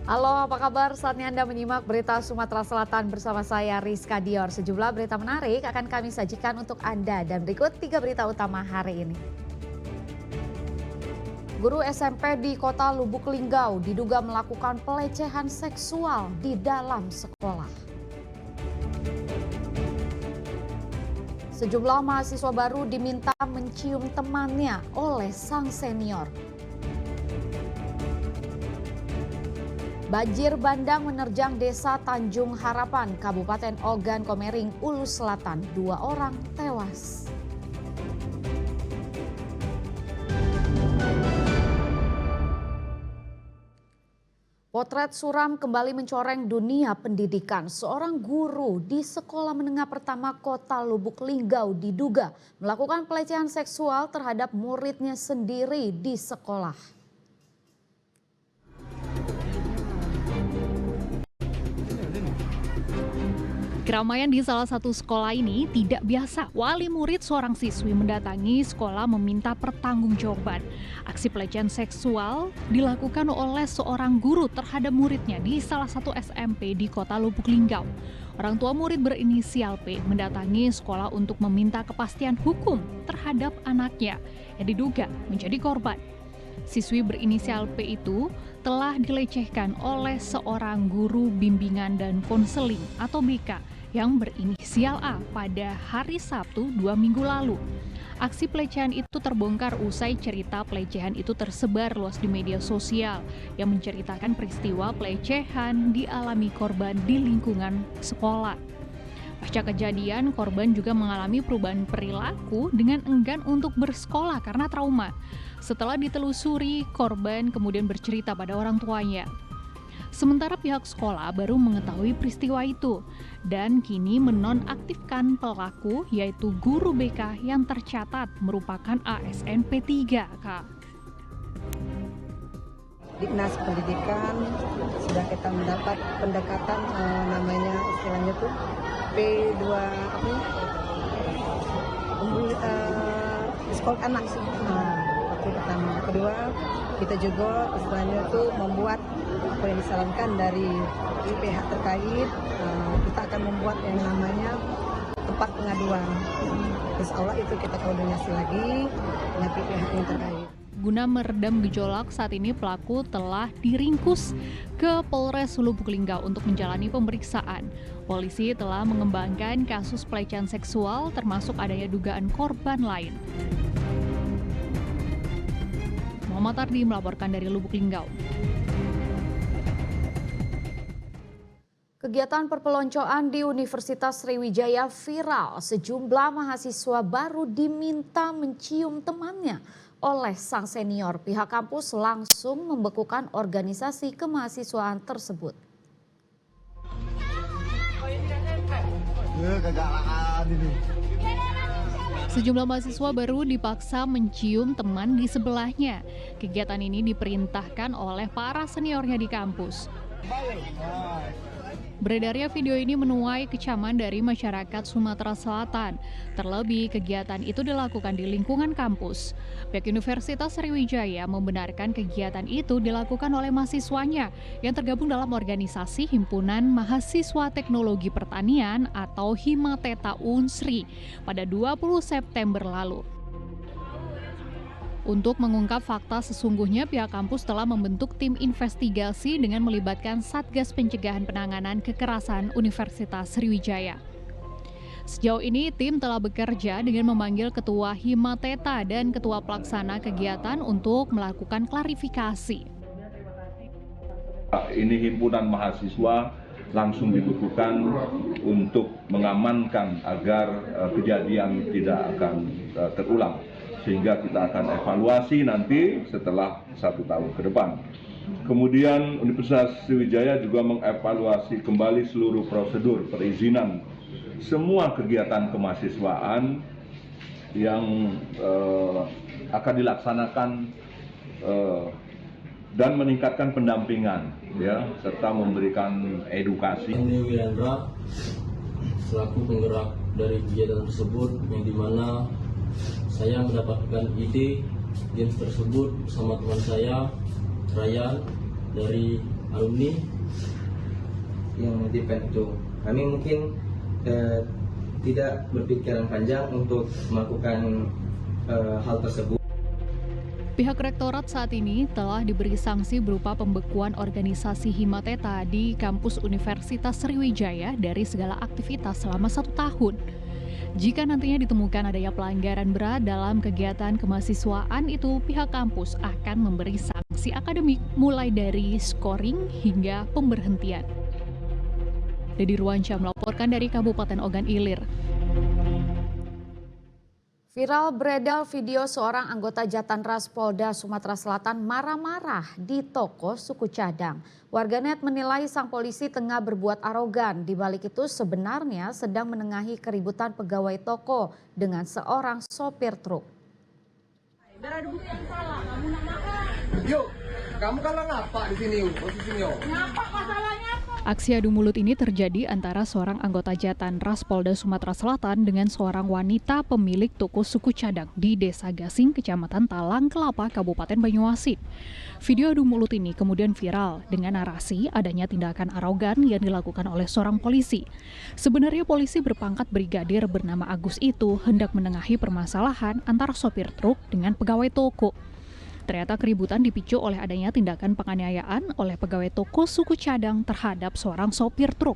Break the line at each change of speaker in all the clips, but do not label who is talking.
Halo, apa kabar? Saatnya Anda menyimak berita Sumatera Selatan bersama saya Rizka Dior. Sejumlah berita menarik akan kami sajikan untuk Anda dan berikut 3 berita utama hari ini. Guru SMP di Kota Lubuk Linggau diduga melakukan pelecehan seksual di dalam sekolah. Sejumlah mahasiswa baru diminta mencium temannya oleh sang senior. Banjir bandang menerjang desa Tanjung Harapan, Kabupaten Ogan Komering, Ulu Selatan. 2 orang tewas. Potret suram kembali mencoreng dunia pendidikan. Seorang guru di Sekolah Menengah Pertama Kota Lubuk Linggau diduga melakukan pelecehan seksual terhadap muridnya sendiri di sekolah.
Keramaian di salah satu sekolah ini tidak biasa. Wali murid seorang siswi mendatangi sekolah meminta pertanggungjawaban. Aksi pelecehan seksual dilakukan oleh seorang guru terhadap muridnya di salah satu SMP di Kota Lubuk Linggau. Orang tua murid berinisial P mendatangi sekolah untuk meminta kepastian hukum terhadap anaknya yang diduga menjadi korban. Siswi berinisial P itu telah dilecehkan oleh seorang guru bimbingan dan konseling atau BK yang berinisial A pada hari Sabtu 2 minggu lalu. Aksi pelecehan itu terbongkar usai cerita pelecehan itu tersebar luas di media sosial yang menceritakan peristiwa pelecehan dialami korban di lingkungan sekolah. Pasca kejadian, korban juga mengalami perubahan perilaku dengan enggan untuk bersekolah karena trauma. Setelah ditelusuri, korban kemudian bercerita pada orang tuanya. Sementara pihak sekolah baru mengetahui peristiwa itu dan kini menonaktifkan pelaku yaitu guru BK yang tercatat merupakan ASN P3, Kak.
Dinas Pendidikan sudah kita mendapat pendekatan namanya istilahnya tuh P2 apa ya? Sekolah anak waktu pertama. Kedua kita juga istilahnya tuh membuat apa yang disarankan dari pihak terkait, kita akan membuat yang namanya tempat pengaduan. Insya Allah itu kita koordinasi lagi dengan pihak yang terkait.
Guna meredam gejolak, saat ini pelaku telah diringkus ke Polres Lubuk Linggau untuk menjalani pemeriksaan. Polisi telah mengembangkan kasus pelecehan seksual termasuk adanya dugaan korban lain. Muhammad Ardi melaporkan dari Lubuk Linggau.
Kegiatan perpeloncoan di Universitas Sriwijaya viral. Sejumlah mahasiswa baru diminta mencium temannya oleh sang senior. Pihak kampus langsung membekukan organisasi kemahasiswaan tersebut.
Sejumlah mahasiswa baru dipaksa mencium teman di sebelahnya. Kegiatan ini diperintahkan oleh para seniornya di kampus. Beredarnya video ini menuai kecaman dari masyarakat Sumatera Selatan. Terlebih, kegiatan itu dilakukan di lingkungan kampus. Pihak Universitas Sriwijaya membenarkan kegiatan itu dilakukan oleh mahasiswanya yang tergabung dalam organisasi Himpunan Mahasiswa Teknologi Pertanian atau Himateta Unsri pada 20 September lalu. Untuk mengungkap fakta sesungguhnya, pihak kampus telah membentuk tim investigasi dengan melibatkan Satgas Pencegahan Penanganan Kekerasan Universitas Sriwijaya. Sejauh ini, tim telah bekerja dengan memanggil Ketua Himateta dan Ketua Pelaksana kegiatan untuk melakukan klarifikasi.
Ini himpunan mahasiswa langsung dibekukan untuk mengamankan agar kejadian tidak akan terulang. Sehingga kita akan evaluasi nanti setelah 1 tahun ke depan. Kemudian Universitas Sriwijaya juga mengevaluasi kembali seluruh prosedur perizinan semua kegiatan kemahasiswaan yang akan dilaksanakan dan meningkatkan pendampingan, ya, serta memberikan edukasi.
Ini Wirendra selaku penggerak dari kegiatan tersebut, yang dimana saya mendapatkan ide games tersebut bersama teman saya Ryan dari alumni
yang menitipkan itu. Kami mungkin tidak berpikiran panjang untuk melakukan hal tersebut.
Pihak rektorat saat ini telah diberi sanksi berupa pembekuan organisasi Himateta di kampus Universitas Sriwijaya dari segala aktivitas selama 1 tahun. Jika nantinya ditemukan adanya pelanggaran berat dalam kegiatan kemahasiswaan itu, pihak kampus akan memberi sanksi akademik mulai dari scoring hingga pemberhentian. Dedi Ruansyah melaporkan dari Kabupaten Ogan Ilir.
Viral beredar video seorang anggota Jatanras Polda Sumatera Selatan marah-marah di toko suku cadang. Warganet menilai sang polisi tengah berbuat arogan. Di balik itu sebenarnya sedang menengahi keributan pegawai toko dengan seorang sopir truk.
Yuk, kamu kan ngapa di sini? Posisinya. Ngapa masalahnya?
Aksi adu mulut ini terjadi antara seorang anggota Jatanras Polda Sumatera Selatan dengan seorang wanita pemilik toko suku cadang di Desa Gasing, Kecamatan Talang Kelapa, Kabupaten Banyuasin. Video adu mulut ini kemudian viral dengan narasi adanya tindakan arogan yang dilakukan oleh seorang polisi. Sebenarnya polisi berpangkat brigadir bernama Agus itu hendak menengahi permasalahan antara sopir truk dengan pegawai toko. Ternyata keributan dipicu oleh adanya tindakan penganiayaan oleh pegawai toko suku cadang terhadap seorang sopir truk.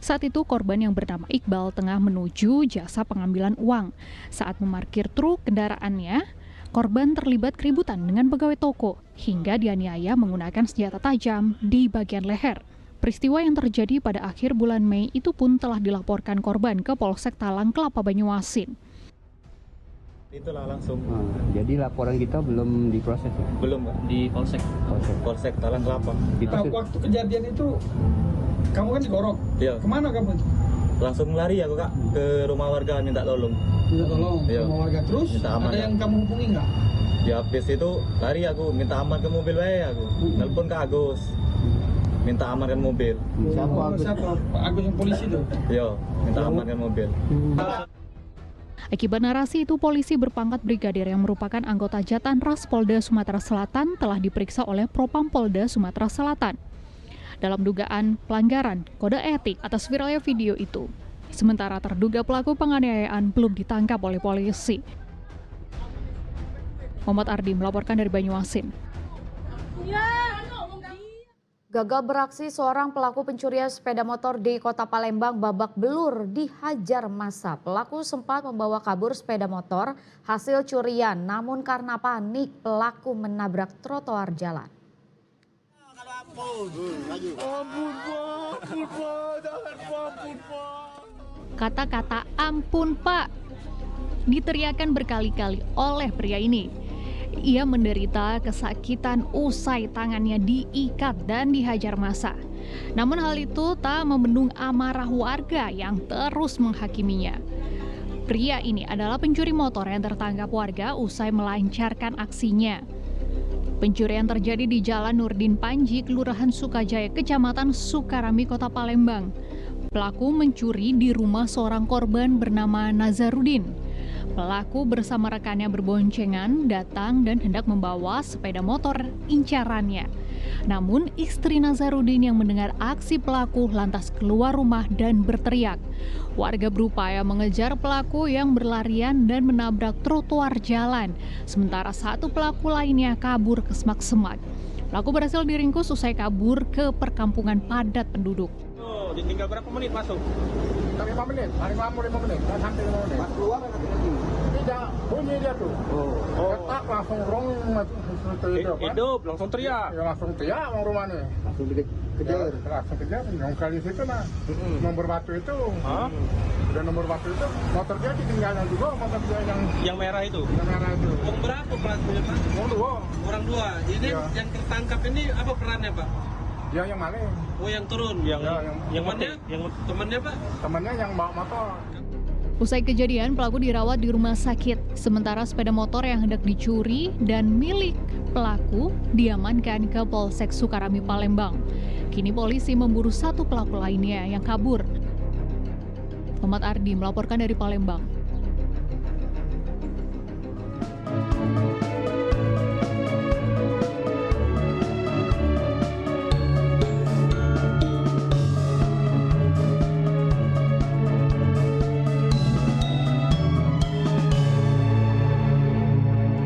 Saat itu korban yang bernama Iqbal tengah menuju jasa pengambilan uang. Saat memarkir truk kendaraannya, korban terlibat keributan dengan pegawai toko hingga dianiaya menggunakan senjata tajam di bagian leher. Peristiwa yang terjadi pada akhir bulan Mei itu pun telah dilaporkan korban ke Polsek Talang Kelapa, Banyuasin.
Itulah langsung.
Jadi laporan kita belum diproses ya?
Belum, Pak. Di Polsek Talang Kelapa.
Waktu kejadian itu kamu kan digorok.
Iya.
Kemana kamu itu?
Langsung lari aku, Kak, ke rumah warga minta tolong.
Minta tolong
Iya.
sama warga, terus
Minta aman,
ada
ya.
yang kamu hubungi nggak?
Ya habis itu lari aku minta aman ke mobil aku. Nelpon ke Agus. Minta amankan mobil.
Siapa? Pak Agus yang polisi itu?
Yo, minta amankan mobil.
Akibat narasi itu, polisi berpangkat brigadir yang merupakan anggota Jatanras Polda Sumatera Selatan telah diperiksa oleh Propam Polda Sumatera Selatan dalam dugaan pelanggaran kode etik atas viralnya video itu. Sementara terduga pelaku penganiayaan belum ditangkap oleh polisi. Muhammad Ardi melaporkan dari Banyuasin.
Gagal beraksi, seorang pelaku pencurian sepeda motor di Kota Palembang babak belur dihajar massa. Pelaku sempat membawa kabur sepeda motor hasil curian, namun karena panik pelaku menabrak trotoar jalan.
Kata-kata "ampun Pak" diteriakan berkali-kali oleh pria ini. Ia menderita kesakitan usai tangannya diikat dan dihajar massa. Namun hal itu tak membendung amarah warga yang terus menghakiminya. Pria ini adalah pencuri motor yang tertangkap warga usai melancarkan aksinya. Pencurian terjadi di Jalan Nurdin Panji, Kelurahan Sukajaya, Kecamatan Sukarami, Kota Palembang. Pelaku mencuri di rumah seorang korban bernama Nazarudin. Pelaku bersama rekannya berboncengan datang dan hendak membawa sepeda motor incarannya. Namun istri Nazarudin yang mendengar aksi pelaku lantas keluar rumah dan berteriak. Warga berupaya mengejar pelaku yang berlarian dan menabrak trotoar jalan. Sementara satu pelaku lainnya kabur ke semak-semak. Pelaku berhasil diringkus usai kabur ke perkampungan padat penduduk.
Tinggal berapa menit masuk?
5 menit, paling lama 5 menit, sampai 5 menit. Pas keluar kan tidak, bunyi dia tuh. Ketak langsung rong
Hidup, langsung teriak.
Ya langsung teriak orang rumahnya. Langsung dikejar. Ya, langsung kejar. Yang kali situ nah, nomor batu itu. Udah nomor batu itu, motor dia ditinggalnya juga, motor dia
Yang merah itu.
Yang merah itu.
Orang berapa pelakunya, Pak? Orang dua. Jadi yang tertangkap ini apa perannya, Pak?
Dia yang maling.
Oh, yang turun. Yang temannya, Pak?
Temannya yang bawa motor.
Usai kejadian, pelaku dirawat di rumah sakit. Sementara sepeda motor yang hendak dicuri dan milik pelaku diamankan ke Polsek Sukarami, Palembang. Kini polisi memburu satu pelaku lainnya yang kabur. Muhammad Ardi melaporkan dari Palembang.